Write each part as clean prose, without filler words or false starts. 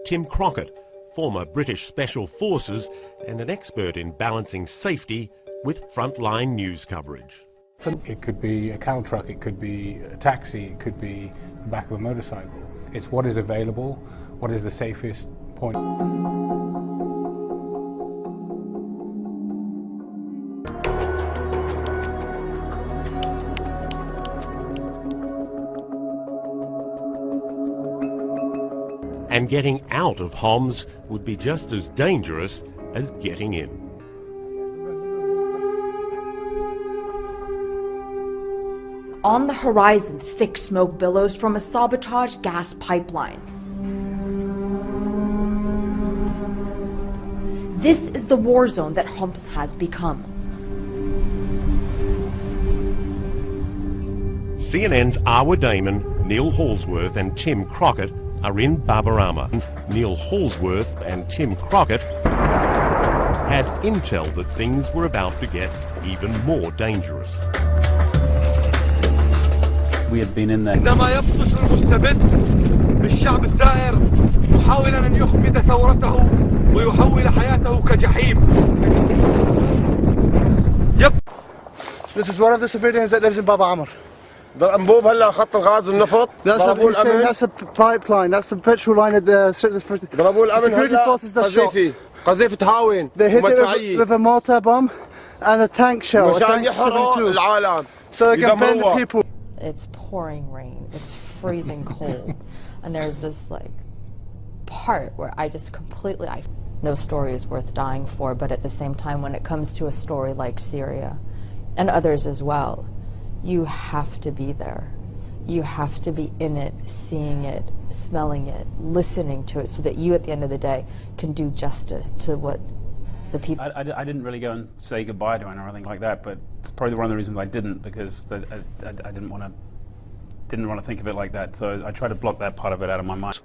Tim Crockett, former British Special Forces and an expert in balancing safety with frontline news coverage. It could be a cow truck, it could be a taxi, it could be the back of a motorcycle. It's what is available, what is the safest point. And getting out of Homs would be just as dangerous as getting in. On the horizon, thick smoke billows from a sabotage gas pipeline. This is the war zone that Homs has become. CNN's Arwa Damon, Neil Halsworth and Tim Crockett are in Babarama. Neil Halsworth and Tim Crockett had intel that things were about to get even more dangerous. We had been in there. عندما يبطش المستبد بالشعب الثائر محاولا أن يخمد ثورته ويحول حياته كجحيم. This is one of the civilians that lives in Baba Amr. الأنبوب هلا خط الغاز والنفط. That's a pipeline. That's the petrol line at the security forces that shot. قذيفة هاوين. They hit it with a mortar bomb and a tank shell. مشان يحرقوا العالم. So they can burn the people. It's pouring rain, it's freezing cold, and there's this like part where I just completely, no story is worth dying for, but at the same time when it comes to a story like Syria, and others as well, you have to be there. You have to be in it, seeing it, smelling it, listening to it, so that you at the end of the day can do justice to what the people... I didn't really go and say goodbye to anyone or anything like that, but it's probably one of the reasons I didn't, because I didn't want to think of it like that, so I tried to block that part of it out of my mind.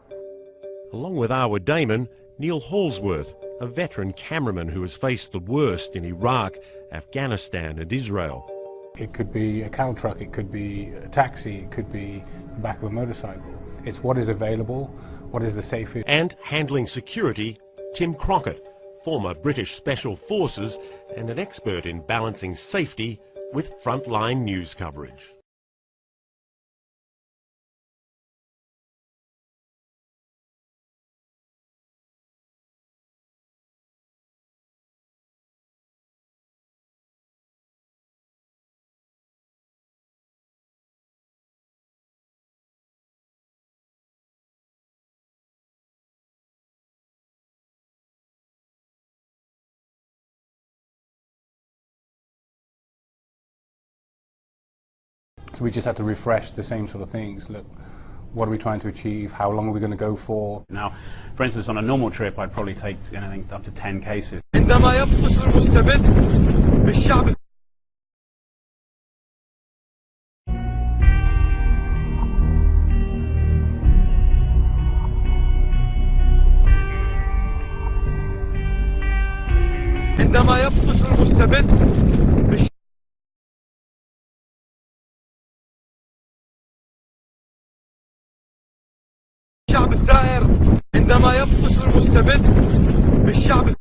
Along with Arwa Damon, Neil Halsworth, a veteran cameraman who has faced the worst in Iraq, Afghanistan and Israel. It could be a cow truck, it could be a taxi, it could be the back of a motorcycle. It's what is available, what is the safest. And handling security, Tim Crockett, former British Special Forces and an expert in balancing safety with frontline news coverage. So we just had to refresh the same sort of things. Look, what are we trying to achieve? How long are we going to go for? Now, for instance, on a normal trip, I'd probably take anything up to 10 cases. عندما يبطش المستبد بالشعب عندما يبطش المستبد بالشعب الثائر عندما يبطش المستبد بالشعب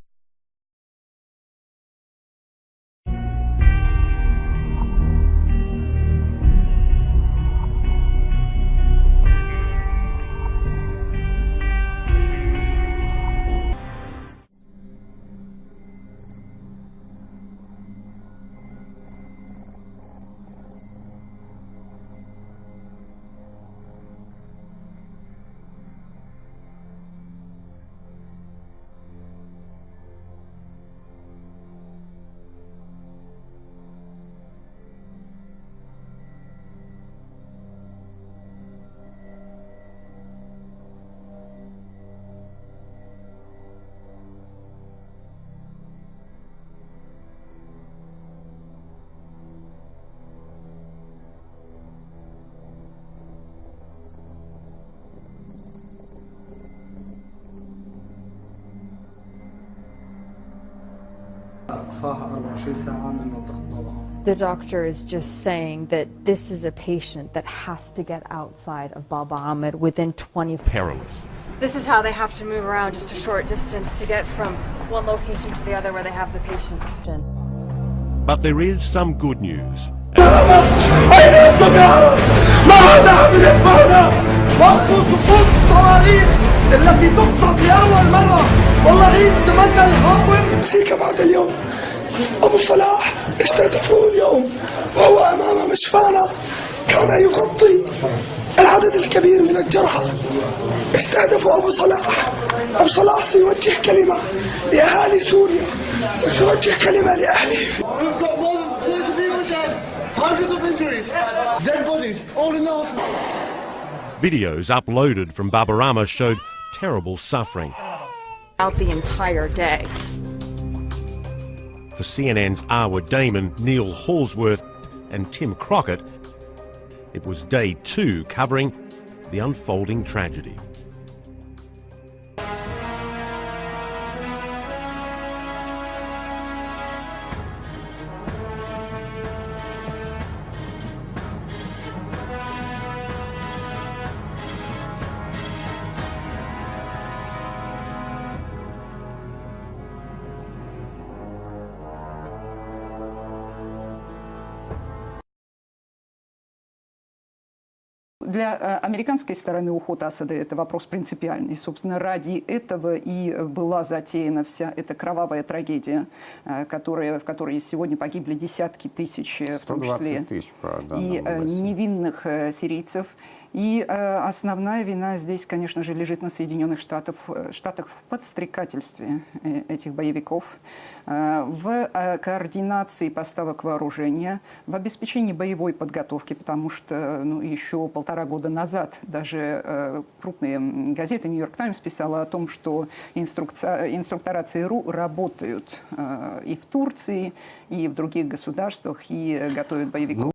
أقصاها 24 ساعة من منطقة بابا. The doctor is just saying that this is a patient that has to get outside of Baba Ahmed within 20. Perilous. This is how they have to move around just a short distance to get from one location to the other where they have the patient. But there is some good news. أين أنتم يا عرب؟ ماذا عم يسمعنا؟ وقفوا سقوط الصواريخ التي تقصف لأول مرة. والله نتمنى الهاون. أمسيك بعد اليوم. أبو صلاح استهدفوه اليوم وهو أمام مشفانا، كان يغطي العدد الكبير من الجرحى. استهدفوا أبو صلاح. أبو صلاح سيوجه كلمة لأهالي سوريا، سيوجه كلمة لأهله. We've got more than 30 people dead, hundreds of injuries, dead bodies, all in the hospital. Videos uploaded from Babarama showed terrible suffering. Out the entire day. For CNN's Arwa Damon, Neil Hallsworth and Tim Crockett, it was day 2 covering the unfolding tragedy. Для американской стороны уход Асада – это вопрос принципиальный. Собственно, ради этого и была затеяна вся эта кровавая трагедия, в которой сегодня погибли десятки тысяч, в том числе и невинных сирийцев. И основная вина здесь, конечно же, лежит на Соединенных Штатах в подстрекательстве этих боевиков, в координации поставок вооружения, в обеспечении боевой подготовки, потому что еще 1,5 года назад даже крупные газеты «Нью-Йорк Таймс» писала о том, что инструктора ЦРУ работают и в Турции, и в других государствах, и готовят боевиков.